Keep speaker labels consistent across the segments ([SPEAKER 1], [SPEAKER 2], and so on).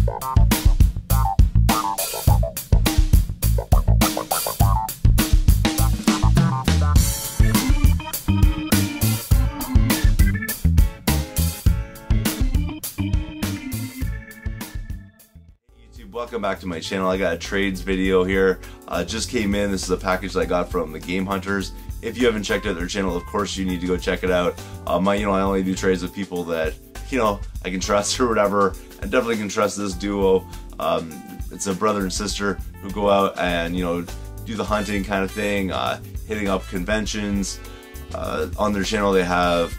[SPEAKER 1] Welcome back to my channel. I got a trades video here. Just came in. This is a package that I got from the Game Hunters. If you haven't checked out their channel, of course you need to go check it out. I only do trades with people that I can trust or whatever. I definitely can trust this duo. It's a brother and sister who go out and do the hunting kind of thing, hitting up conventions. On their channel they have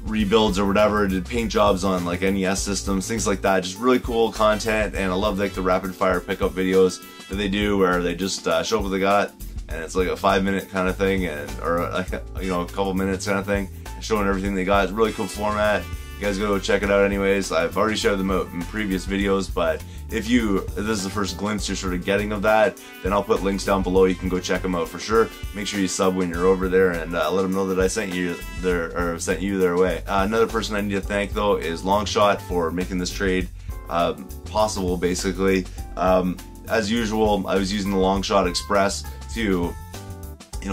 [SPEAKER 1] rebuilds or whatever, did paint jobs on like NES systems, things like that. Just really cool content, and I love like the rapid fire pickup videos that they do where they just show up what they got, and it's like a 5-minute kind of thing, or like a couple minutes kind of thing, showing everything they got. It's a really cool format. You guys go check it out anyways. I've already showed them out in previous videos, but if this is the first glimpse you're sort of getting of that, then I'll put links down below. You can go check them out for sure. Make sure you sub when you're over there, and let them know that I sent you their way. Another person I need to thank though is Longshot for making this trade possible. Basically, as usual, I was using the Longshot Express to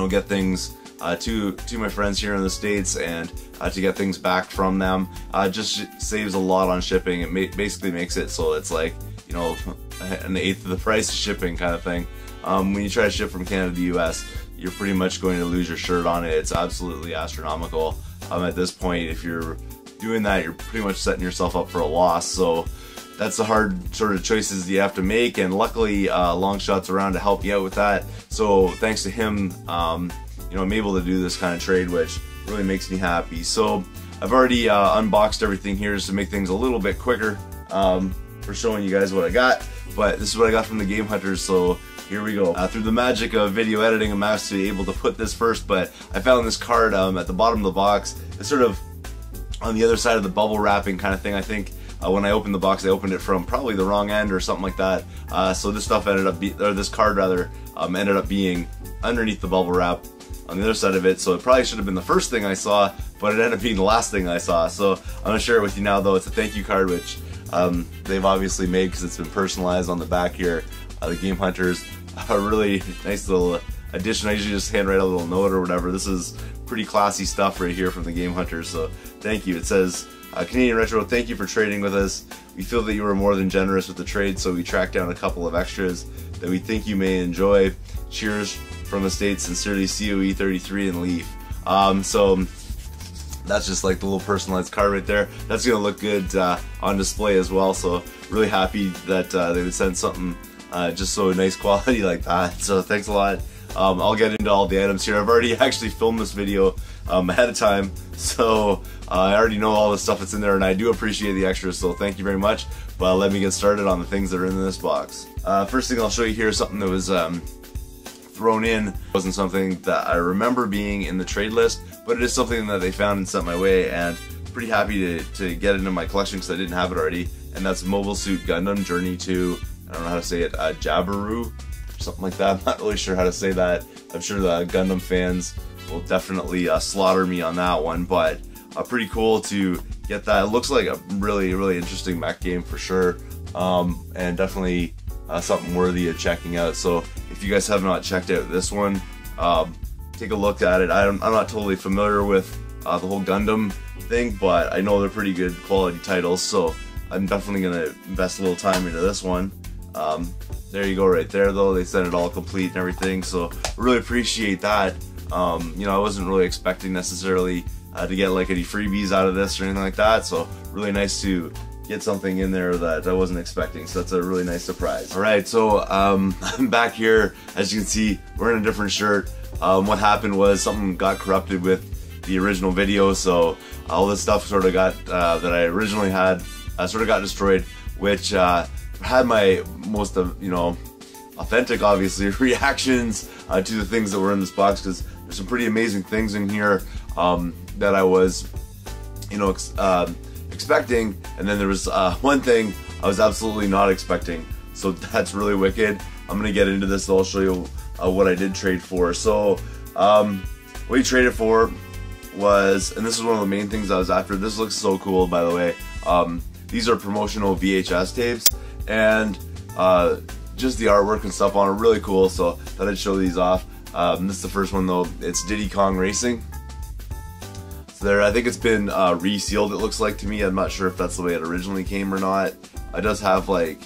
[SPEAKER 1] get things to my friends here in the States, and to get things back from them. Just saves a lot on shipping. It basically makes it so it's like an eighth of the price of shipping kind of thing. When you try to ship from Canada to the US, you're pretty much going to lose your shirt on it. It's absolutely astronomical. At this point, if you're doing that, you're pretty much setting yourself up for a loss. So that's the hard sort of choices you have to make, and luckily Longshot's around to help you out with that. So thanks to him, I'm able to do this kind of trade, which really makes me happy. So I've already unboxed everything here just to make things a little bit quicker for showing you guys what I got. But this is what I got from the Game Hunters, so here we go. Through the magic of video editing, I'm actually able to put this first, but I found this card at the bottom of the box. It's sort of on the other side of the bubble wrapping kind of thing. I think when I opened the box, I opened it from probably the wrong end or something like that. So this stuff ended up this card rather ended up being underneath the bubble wrap on the other side of it, so it probably should have been the first thing I saw, but it ended up being the last thing I saw. So I'm gonna share it with you now though. It's a thank you card, which they've obviously made because it's been personalized on the back here. The Game Hunters, a really nice little addition. I usually just handwrite a little note or whatever. This is pretty classy stuff right here from the Game Hunters, so thank you. It says, Canadian Retro, thank you for trading with us. We feel that you were more than generous with the trade, so we tracked down a couple of extras that we think you may enjoy. Cheers from the States, sincerely, COE33 and Leaf. So that's just like the little personalized card right there. That's gonna look good on display as well, so really happy that they would send something just so nice quality like that. So thanks a lot. I'll get into all the items here. I've already actually filmed this video ahead of time, so I already know all the stuff that's in there, and I do appreciate the extras, so thank you very much. But let me get started on the things that are in this box. First thing I'll show you here is something that was thrown in. It wasn't something that I remember being in the trade list, but it is something that they found and sent my way, and pretty happy to get it into my collection because I didn't have it already. And that's Mobile Suit Gundam Journey to, I don't know how to say it, Jabiru, or something like that. I'm not really sure how to say that. I'm sure the Gundam fans will definitely slaughter me on that one, but pretty cool to get that. It looks like a really, really interesting mech game for sure, and definitely something worthy of checking out. So if you guys have not checked out this one, take a look at it. I'm not totally familiar with the whole Gundam thing, but I know they're pretty good quality titles, so I'm definitely gonna invest a little time into this one. There you go right there though. They sent it all complete and everything, so really appreciate that. I wasn't really expecting necessarily to get like any freebies out of this or anything like that, so really nice to get something in there that I wasn't expecting, so that's a really nice surprise. Alright, so I'm back here. As you can see, wearing a different shirt. What happened was something got corrupted with the original video, so all this stuff sort of got, that I originally had, sort of got destroyed, which had my most authentic, obviously, reactions to the things that were in this box, because there's some pretty amazing things in here that I was, expecting, and then there was one thing I was absolutely not expecting, so that's really wicked. I'm gonna get into this, so I'll show you what I did trade for. So what you traded for was, and this is one of the main things I was after. This looks so cool, by the way. these are promotional VHS tapes, and just the artwork and stuff on it, really cool, so thought I'd show these off. This is the first one though. It's Diddy Kong Racing. So there, I think it's been resealed, it looks like to me. I'm not sure if that's the way it originally came or not. It does have like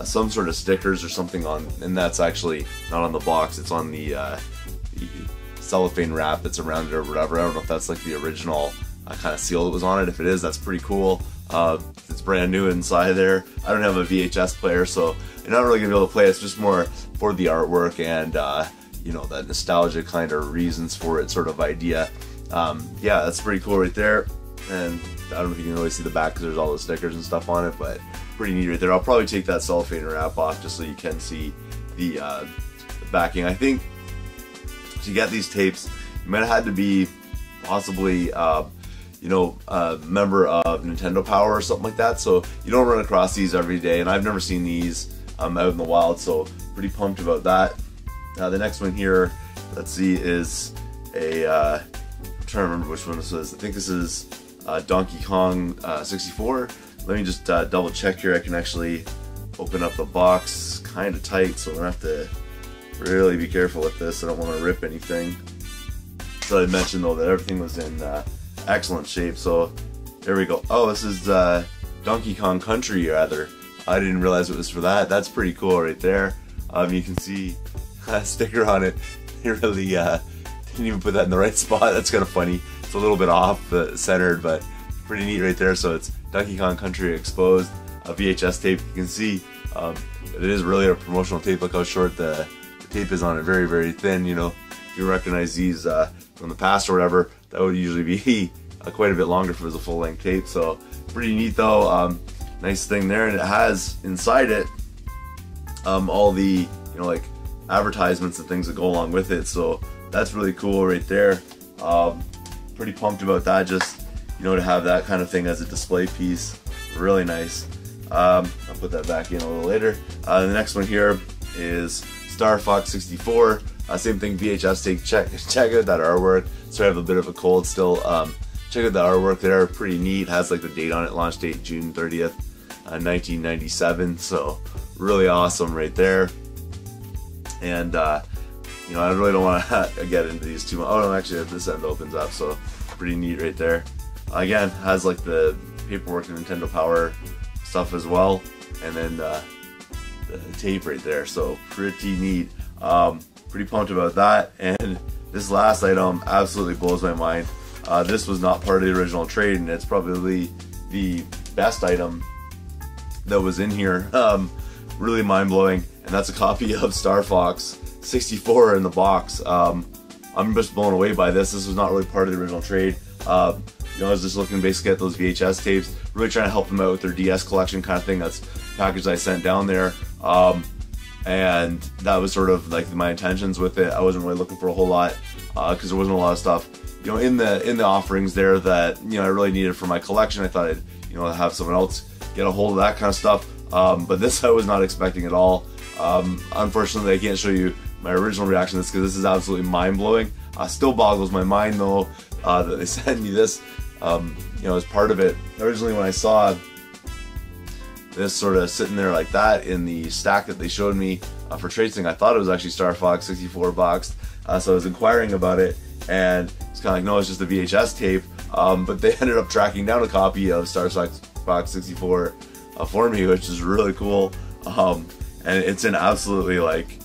[SPEAKER 1] some sort of stickers or something on, and that's actually not on the box, it's on the cellophane wrap that's around it or whatever. I don't know if that's like the original kind of seal that was on it. If it is, that's pretty cool. It's brand new inside there. I don't have a VHS player, so you're not really gonna be able to play it. It's just more for the artwork and you know, that nostalgia kind of reasons for it sort of idea. Yeah, that's pretty cool right there. And I don't know if you can really see the back because there's all those stickers and stuff on it, but pretty neat right there. I'll probably take that cellophane wrap off just so you can see the backing. I think to get these tapes, you might have had to be possibly you know, a member of Nintendo Power or something like that, so you don't run across these every day, and I've never seen these out in the wild, so pretty pumped about that. The next one here, let's see, is a I'm trying to remember which one this is. I think this is Donkey Kong 64. Let me just double check here. I can actually open up the box kind of tight, so I'm gonna have to really be careful with this. I don't want to rip anything. So I mentioned though that everything was in excellent shape, so there we go. Oh, this is Donkey Kong Country, rather. I didn't realize it was for that. That's pretty cool right there. You can see a sticker on it. They really didn't even put that in the right spot. That's kind of funny. It's a little bit off centered, but pretty neat right there. So it's Donkey Kong Country Exposed, a VHS tape. You can see it is really a promotional tape. Look how short the tape is on it. Very, very thin. You know, if you recognize these from the past or whatever, that would usually be quite a bit longer if it was a full-length tape. So pretty neat though. Nice thing there, and it has inside it all the, you know, like advertisements and things that go along with it. So that's really cool right there. Pretty pumped about that. Just, you know, to have that kind of thing as a display piece, really nice. I'll put that back in a little later. The next one here is Star Fox 64. Same thing, VHS tape. Check out that artwork. Sorry, I have a bit of a cold still. Check out the artwork there, pretty neat. Has like the date on it, launch date June 30th, 1997. So really awesome right there. And you know, I really don't want to get into these too much. Oh no, actually this end opens up, so pretty neat right there. Again, has like the paperwork and Nintendo Power stuff as well, and then the tape right there. So pretty neat. Pretty pumped about that. And this last item absolutely blows my mind. This was not part of the original trade, and it's probably the best item that was in here. Really mind-blowing, and that's a copy of Star Fox 64 in the box. I'm just blown away by this. This was not really part of the original trade. You know, I was just looking basically at those VHS tapes, really trying to help them out with their DS collection kind of thing. That's the package I sent down there. And that was sort of like my intentions with it. I wasn't really looking for a whole lot because there wasn't a lot of stuff, you know, in the offerings there that, you know, I really needed for my collection. I thought I'd, you know, have someone else get a hold of that kind of stuff. But this I was not expecting at all. Unfortunately, I can't show you my original reaction to this because this is absolutely mind-blowing. Still boggles my mind though that they sent me this, you know, as part of it. Originally when I saw this sort of sitting there like that in the stack that they showed me for tracing, I thought it was actually Star Fox 64 boxed. So I was inquiring about it, and it's kind of like, no, it's just a VHS tape. But they ended up tracking down a copy of Star Fox 64 for me, which is really cool. And it's in absolutely like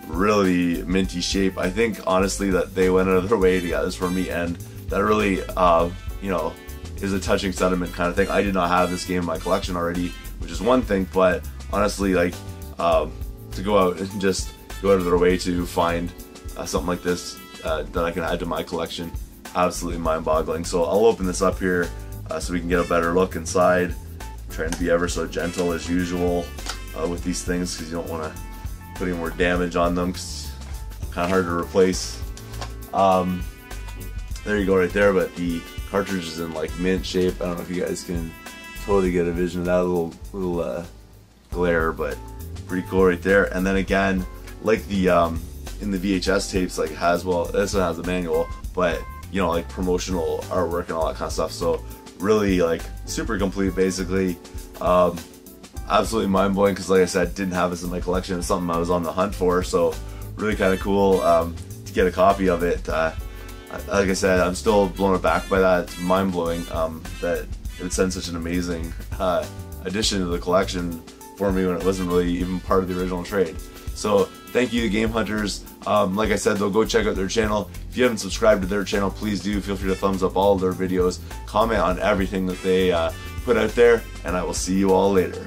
[SPEAKER 1] really minty shape. I think honestly that they went out of their way to get this for me, and that really you know, is a touching sentiment kind of thing. I did not have this game in my collection already, which is one thing, but honestly, like to go out and just go out of their way to find something like this that I can add to my collection, absolutely mind-boggling. So I'll open this up here so we can get a better look inside. I'm trying to be ever so gentle as usual with these things because you don't want to put any more damage on them because it's kind of hard to replace. There you go right there, but the cartridge is in like mint shape. I don't know if you guys can totally get a vision of that little glare, but pretty cool right there. And then again, like the in the VHS tapes, like it has, well, this one has a manual, but you know, like promotional artwork and all that kind of stuff. So really like super complete basically. Absolutely mind-blowing because like I said, didn't have this in my collection. It's something I was on the hunt for, so really kind of cool to get a copy of it. Like I said, I'm still blown aback by that. It's mind-blowing that it would send such an amazing addition to the collection for me when it wasn't really even part of the original trade. So thank you to Game Hunters. Like I said though, go check out their channel. If you haven't subscribed to their channel, please do. Feel free to thumbs up all of their videos, comment on everything that they put out there, and I will see you all later.